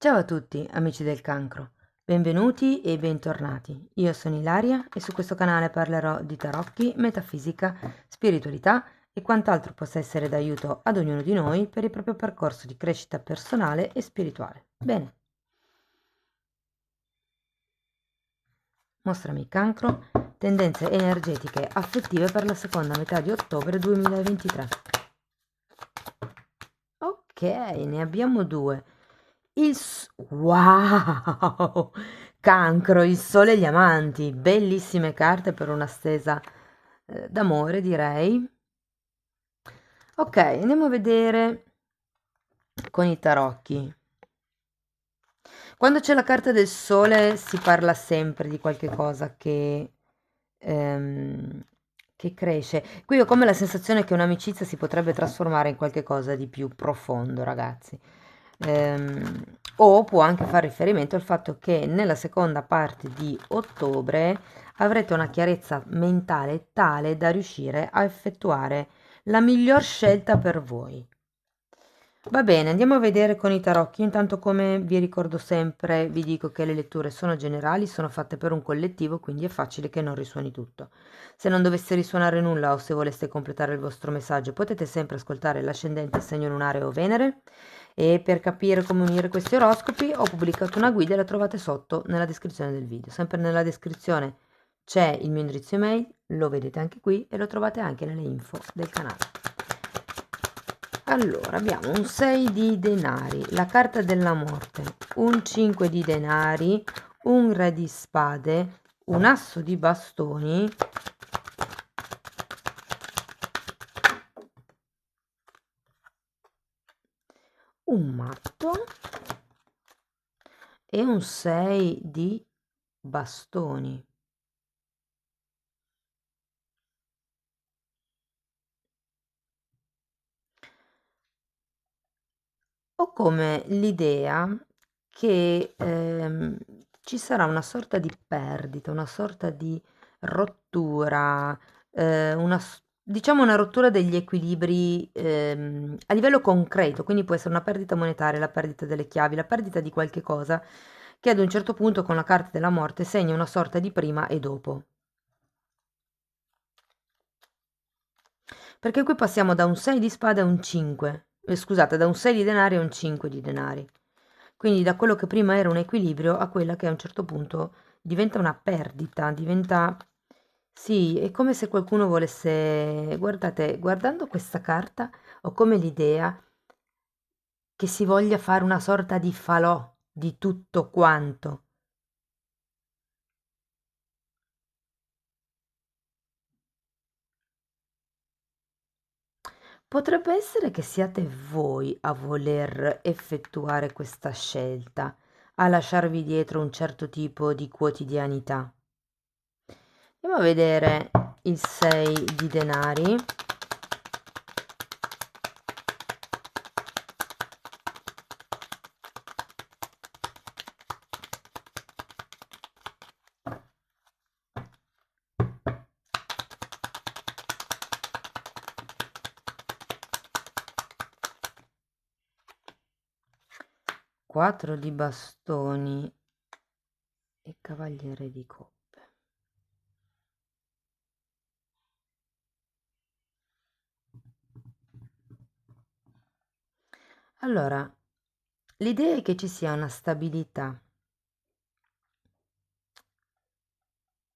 Ciao a tutti, amici del cancro. Benvenuti e bentornati. Io sono Ilaria e su questo canale parlerò di tarocchi, metafisica, spiritualità e quant'altro possa essere d'aiuto ad ognuno di noi per il proprio percorso di crescita personale e spirituale. Bene. Mostrami cancro, tendenze energetiche affettive per la seconda metà di ottobre 2023. Ok, ne abbiamo due. Wow! Cancro, il sole e gli amanti, bellissime carte per una stesa d'amore, direi. Ok, andiamo a vedere con i tarocchi. Quando c'è la carta del sole si parla sempre di qualche cosa ehm, che cresce. Qui ho come la sensazione che un'amicizia si potrebbe trasformare in qualche cosa di più profondo, ragazzi. O può anche fare riferimento al fatto che nella seconda parte di ottobre avrete una chiarezza mentale tale da riuscire a effettuare la miglior scelta per voi. Va bene, andiamo a vedere con i tarocchi. Intanto, come vi ricordo sempre, vi dico che le letture sono generali, sono fatte per un collettivo, quindi è facile che non risuoni tutto. Se non dovesse risuonare nulla o se voleste completare il vostro messaggio, potete sempre ascoltare l'ascendente, il segno lunare o Venere. E per capire come unire questi oroscopi ho pubblicato una guida e la trovate sotto nella descrizione del video. Sempre nella descrizione c'è il mio indirizzo email, lo vedete anche qui e lo trovate anche nelle info del canale. Allora, abbiamo un 6 di denari, la carta della morte, un 5 di denari, un re di spade, un asso di bastoni, un matto e un 6 di bastoni. Ho come l'idea che ci sarà una sorta di perdita, una sorta di rottura, diciamo una rottura degli equilibri a livello concreto, quindi può essere una perdita monetaria, la perdita delle chiavi, la perdita di qualche cosa che ad un certo punto con la carta della morte segna una sorta di prima e dopo. Perché qui passiamo da un 6 di spade a un 5, scusate, da un 6 di denari a un 5 di denari. Quindi da quello che prima era un equilibrio a quella che a un certo punto diventa una perdita, diventa... Sì, è come se qualcuno volesse... Guardate, guardando questa carta ho come l'idea che si voglia fare una sorta di falò di tutto quanto. Potrebbe essere che siate voi a voler effettuare questa scelta, a lasciarvi dietro un certo tipo di quotidianità. Andiamo a vedere il 6 di denari. Quattro di bastoni e cavaliere di coppe. Allora, l'idea è che ci sia una stabilità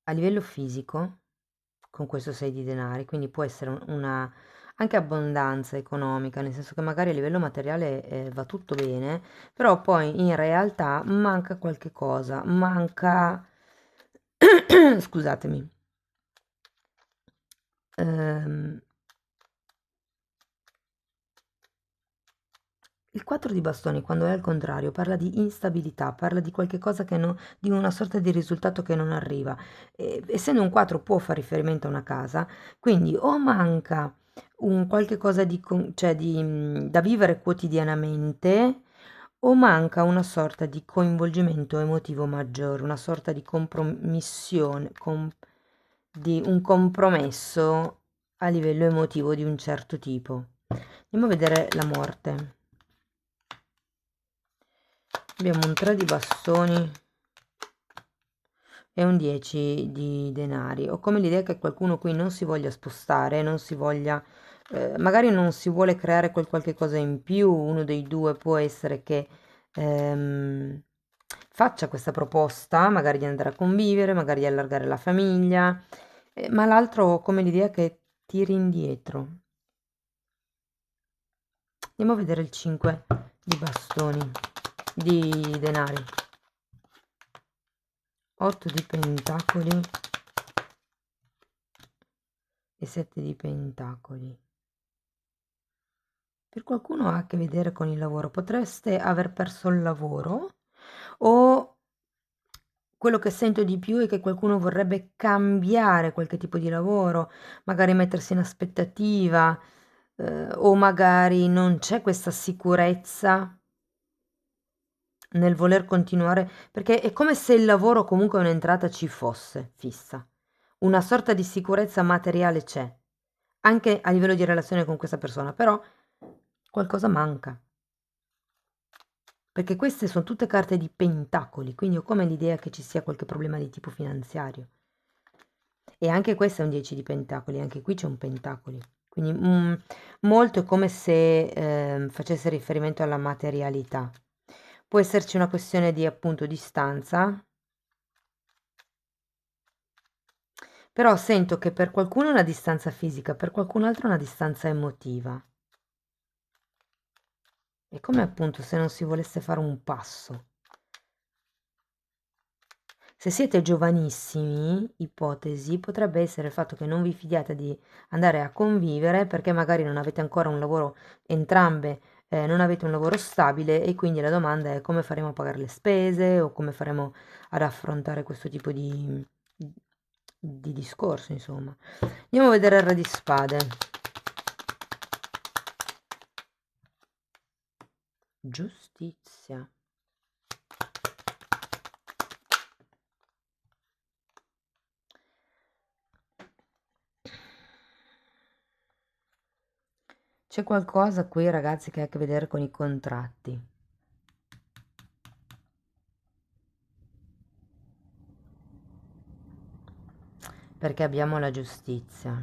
a livello fisico con questo 6 di denari, quindi può essere una anche abbondanza economica, nel senso che magari a livello materiale va tutto bene, però poi in realtà manca qualche cosa, manca, scusatemi, ehm, il 4 di bastoni, quando è al contrario, parla di instabilità, parla di qualche cosa che non, di una sorta di risultato che non arriva. Essendo un 4 può fare riferimento a una casa, quindi o manca un qualche cosa di, cioè da vivere quotidianamente, o manca una sorta di coinvolgimento emotivo maggiore, una sorta di compromissione, di un compromesso a livello emotivo di un certo tipo. Andiamo a vedere la morte. Abbiamo un 3 di bastoni e un 10 di denari. Ho come l'idea che qualcuno qui non si voglia spostare, non si voglia, magari non si vuole creare quel qualche cosa in più. Uno dei due può essere che ehm, faccia questa proposta, magari di andare a convivere, magari di allargare la famiglia, ma l'altro ho come l'idea che tiri indietro. Andiamo a vedere il 5 di bastoni, di denari. 8 di pentacoli e 7 di pentacoli. Per qualcuno ha a che vedere con il lavoro. Potreste aver perso il lavoro o quello che sento di più è che qualcuno vorrebbe cambiare qualche tipo di lavoro, magari mettersi in aspettativa, o magari non c'è questa sicurezza nel voler continuare, perché è come se il lavoro comunque un'entrata ci fosse fissa. Una sorta di sicurezza materiale c'è, anche a livello di relazione con questa persona, però qualcosa manca. Perché queste sono tutte carte di pentacoli, quindi ho come l'idea che ci sia qualche problema di tipo finanziario. E anche questo è un 10 di pentacoli, anche qui c'è un pentacoli. Quindi molto è come se facesse riferimento alla materialità. Può esserci una questione di appunto distanza, però sento che per qualcuno è una distanza fisica, per qualcun altro è una distanza emotiva. È come appunto se non si volesse fare un passo. Se siete giovanissimi, ipotesi, potrebbe essere il fatto che non vi fidiate di andare a convivere perché magari non avete ancora un lavoro, entrambe non avete un lavoro stabile e quindi la domanda è come faremo a pagare le spese o come faremo ad affrontare questo tipo di discorso, insomma. Andiamo a vedere il Re di Spade. Giustizia. C'è qualcosa qui, ragazzi, che ha a che vedere con i contratti. Perché abbiamo la giustizia.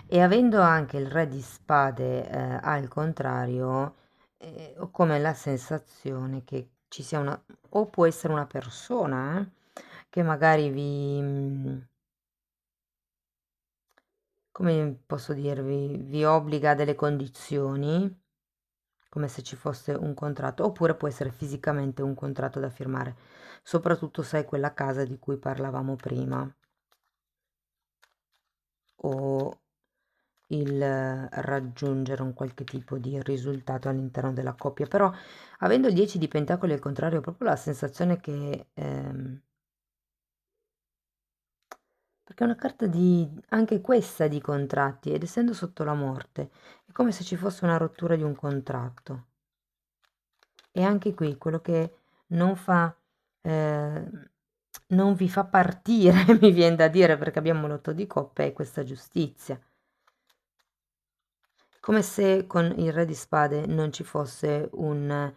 E avendo anche il Re di Spade al contrario, ho come la sensazione che ci sia una, o può essere una persona che magari come posso dirvi, vi obbliga a delle condizioni, come se ci fosse un contratto, oppure può essere fisicamente un contratto da firmare, soprattutto se è quella casa di cui parlavamo prima, o il raggiungere un qualche tipo di risultato all'interno della coppia. Però avendo il 10 di pentacoli al contrario, ho proprio la sensazione che perché è una carta di anche questa di contratti, ed essendo sotto la morte è come se ci fosse una rottura di un contratto. E anche qui quello che non fa non vi fa partire, mi vien da dire, perché abbiamo l'8 di coppe, è questa giustizia. Come se con il Re di Spade non ci fosse un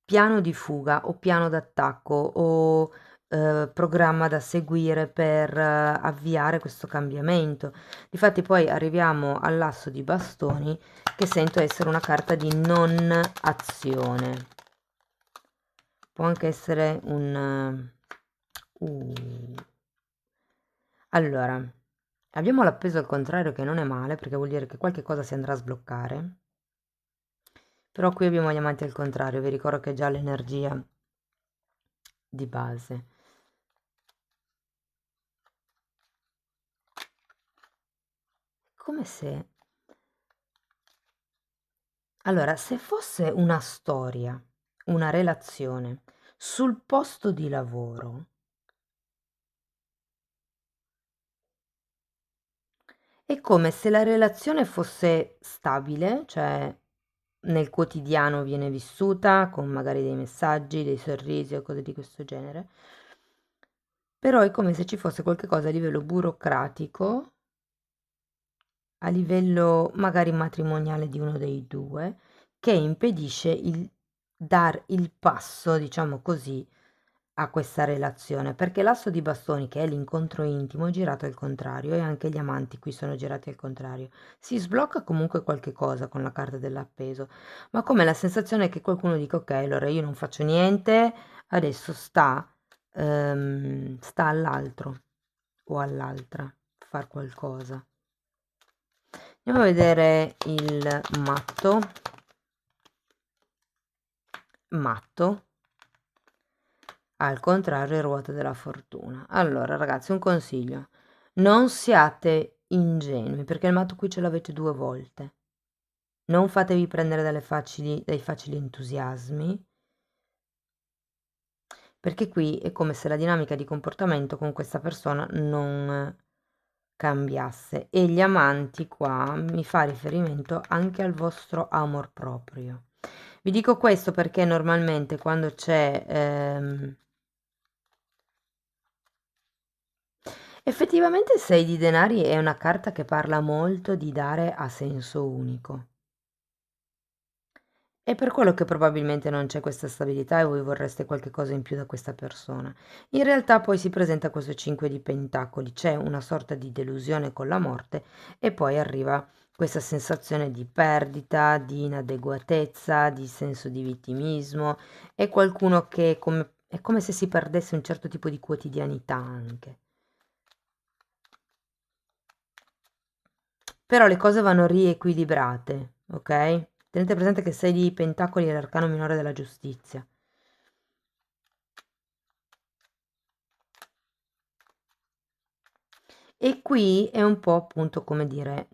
piano di fuga o piano d'attacco o programma da seguire per avviare questo cambiamento. Difatti poi arriviamo all'asso di bastoni che sento essere una carta di non azione. Può anche essere un... Allora, abbiamo l'appeso al contrario che non è male perché vuol dire che qualche cosa si andrà a sbloccare. Però qui abbiamo gli amanti al contrario, vi ricordo che è già l'energia di base. Come se... Allora, se fosse una storia, una relazione sul posto di lavoro, è come se la relazione fosse stabile, cioè nel quotidiano viene vissuta con magari dei messaggi, dei sorrisi o cose di questo genere, però è come se ci fosse qualche cosa a livello burocratico, a livello magari matrimoniale di uno dei due, che impedisce dar il passo, diciamo così, a questa relazione, perché l'asso di bastoni, che è l'incontro intimo, è girato al contrario e anche gli amanti qui sono girati al contrario. Si sblocca comunque qualche cosa con la carta dell'appeso, ma come la sensazione che qualcuno dica ok, allora io non faccio niente, adesso sta all'altro o all'altra far qualcosa. Andiamo a vedere il matto, al contrario ruota della fortuna. Allora ragazzi, un consiglio: non siate ingenui, perché il matto qui ce l'avete 2 volte. Non fatevi prendere dai facili entusiasmi, perché qui è come se la dinamica di comportamento con questa persona non cambiasse, e gli amanti qua mi fa riferimento anche al vostro amor proprio. Vi dico questo perché normalmente quando c'è effettivamente il 6 di denari è una carta che parla molto di dare a senso unico. È per quello che probabilmente non c'è questa stabilità e voi vorreste qualche cosa in più da questa persona. In realtà poi si presenta questo 5 di pentacoli, c'è una sorta di delusione con la morte e poi arriva questa sensazione di perdita, di inadeguatezza, di senso di vittimismo. È qualcuno che è come se si perdesse un certo tipo di quotidianità anche. Però le cose vanno riequilibrate, ok? Tenete presente che 6 di pentacoli è l'arcano minore della giustizia. E qui è un po' appunto come dire,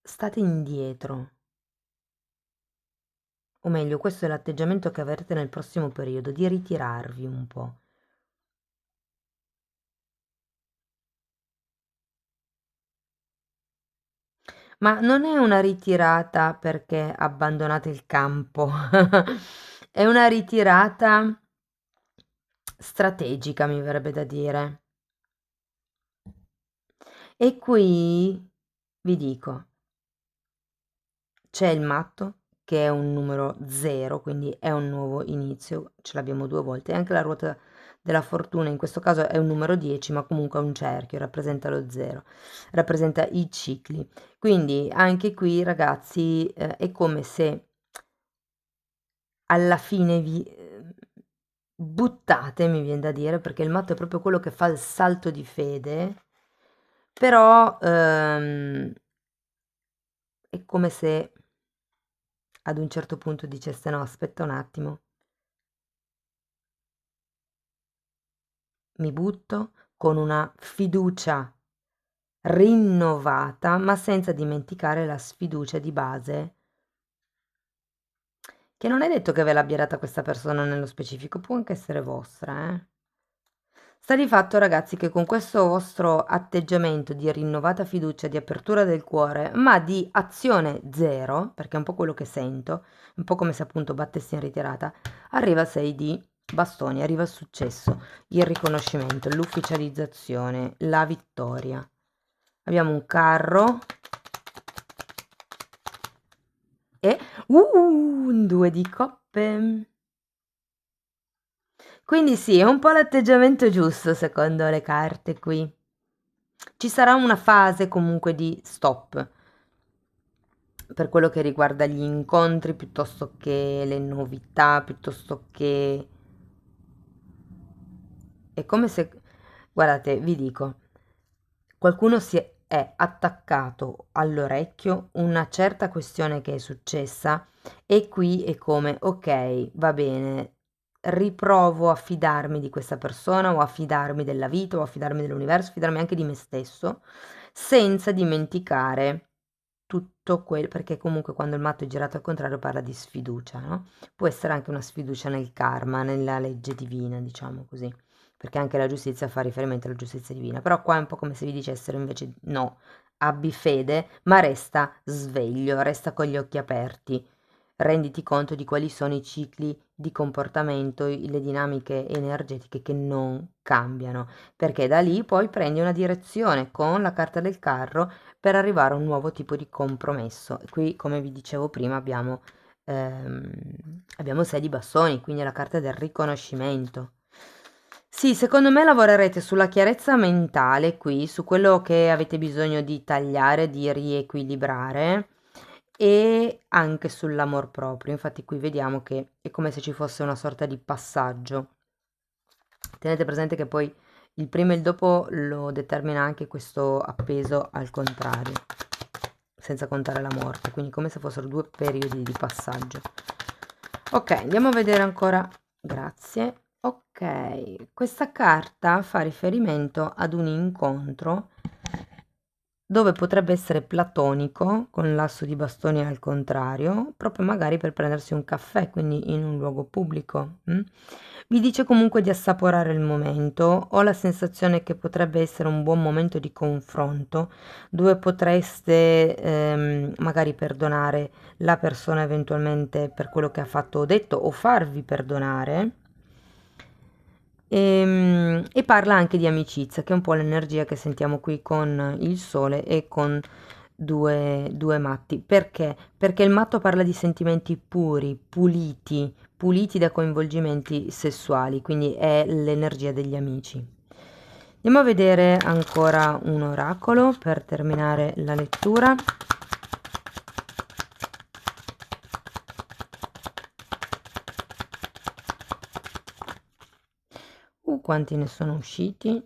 state indietro. O meglio, questo è l'atteggiamento che avrete nel prossimo periodo, di ritirarvi un po'. Ma non è una ritirata perché abbandonate il campo, è una ritirata strategica, mi verrebbe da dire. E qui vi dico, c'è il matto che è un numero 0, quindi è un nuovo inizio, ce l'abbiamo 2 volte, e anche la ruota della fortuna in questo caso è un numero 10, ma comunque è un cerchio, rappresenta lo 0, rappresenta i cicli. Quindi anche qui ragazzi è come se alla fine vi buttate, mi viene da dire, perché il matto è proprio quello che fa il salto di fede, però è come se ad un certo punto diceste no, aspetta un attimo, mi butto con una fiducia rinnovata, ma senza dimenticare la sfiducia di base, che non è detto che ve l'abbia data questa persona nello specifico, può anche essere vostra, eh. Sta di fatto, ragazzi, che con questo vostro atteggiamento di rinnovata fiducia, di apertura del cuore, ma di azione zero, perché è un po' quello che sento, un po' come se appunto battessi in ritirata, arriva il 6 di bastoni, arriva il successo, il riconoscimento, l'ufficializzazione, la vittoria. Abbiamo un carro e un 2 di coppe. Quindi sì, è un po' l'atteggiamento giusto secondo le carte qui. Ci sarà una fase comunque di stop per quello che riguarda gli incontri piuttosto che le novità, piuttosto che... È come se... Guardate, vi dico, qualcuno è attaccato all'orecchio una certa questione che è successa e qui è come, ok, va bene, riprovo a fidarmi di questa persona o a fidarmi della vita o a fidarmi dell'universo, a fidarmi anche di me stesso, senza dimenticare tutto quel, perché comunque quando il matto è girato al contrario parla di sfiducia, no? Può essere anche una sfiducia nel karma, nella legge divina, diciamo così, perché anche la giustizia fa riferimento alla giustizia divina, però qua è un po' come se vi dicessero invece no, abbi fede, ma resta sveglio, resta con gli occhi aperti, renditi conto di quali sono i cicli di comportamento, le dinamiche energetiche che non cambiano, perché da lì poi prendi una direzione con la carta del carro per arrivare a un nuovo tipo di compromesso. E qui, come vi dicevo prima, abbiamo abbiamo 6 di bastoni, quindi è la carta del riconoscimento. Sì, secondo me lavorerete sulla chiarezza mentale qui, su quello che avete bisogno di tagliare, di riequilibrare e anche sull'amor proprio. Infatti qui vediamo che è come se ci fosse una sorta di passaggio. Tenete presente che poi il prima e il dopo lo determina anche questo appeso al contrario, senza contare la morte, quindi come se fossero due periodi di passaggio. Ok, andiamo a vedere ancora. Grazie. Ok, questa carta fa riferimento ad un incontro dove potrebbe essere platonico, con l'asso di bastoni al contrario, proprio magari per prendersi un caffè, quindi in un luogo pubblico. Vi dice comunque di assaporare il momento. Ho la sensazione che potrebbe essere un buon momento di confronto, dove potreste magari perdonare la persona eventualmente per quello che ha fatto o detto, o farvi perdonare. E parla anche di amicizia, che è un po' l'energia che sentiamo qui con il sole e con due matti. Perché? Perché il matto parla di sentimenti puri, puliti, puliti da coinvolgimenti sessuali, quindi è l'energia degli amici. Andiamo a vedere ancora un oracolo per terminare la lettura. Quanti ne sono usciti?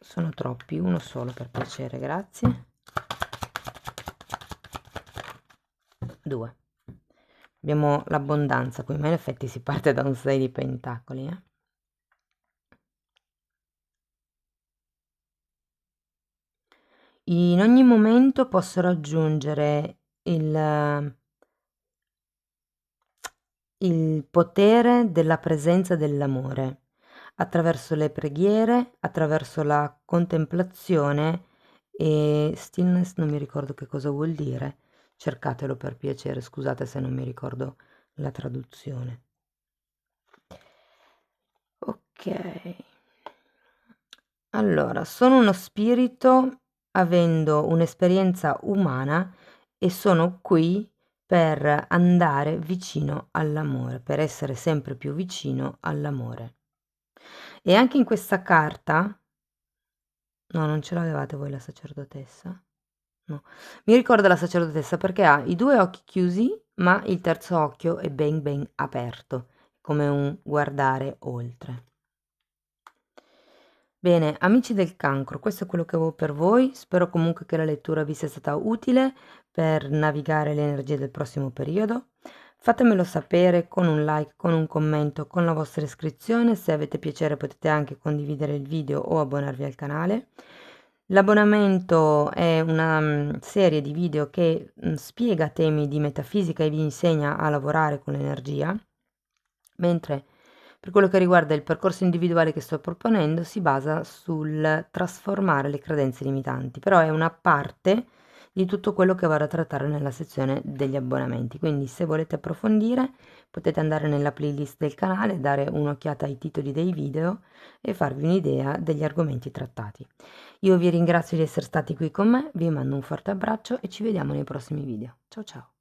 Sono troppi, uno solo per piacere, grazie. 2. Abbiamo l'abbondanza qui, ma in effetti si parte da un 6 di pentacoli. In ogni momento posso raggiungere il potere della presenza dell'amore attraverso le preghiere, attraverso la contemplazione e stillness, non mi ricordo che cosa vuol dire. Cercatelo per piacere, scusate se non mi ricordo la traduzione. Ok. Allora, sono uno spirito avendo un'esperienza umana e sono qui per andare vicino all'amore, per essere sempre più vicino all'amore. E anche in questa carta, no, non ce l'avevate voi la sacerdotessa? No, mi ricorda la sacerdotessa perché ha i due occhi chiusi, ma il terzo occhio è ben ben aperto, come un guardare oltre. Bene, amici del cancro, questo è quello che avevo per voi. Spero comunque che la lettura vi sia stata utile per navigare le energie del prossimo periodo. Fatemelo sapere con un like, con un commento, con la vostra iscrizione. Se avete piacere potete anche condividere il video o abbonarvi al canale. L'abbonamento è una serie di video che spiega temi di metafisica e vi insegna a lavorare con l'energia, mentre per quello che riguarda il percorso individuale che sto proponendo si basa sul trasformare le credenze limitanti, però è una parte di tutto quello che vado a trattare nella sezione degli abbonamenti, quindi se volete approfondire potete andare nella playlist del canale, dare un'occhiata ai titoli dei video e farvi un'idea degli argomenti trattati. Io vi ringrazio di essere stati qui con me, vi mando un forte abbraccio e ci vediamo nei prossimi video. Ciao ciao!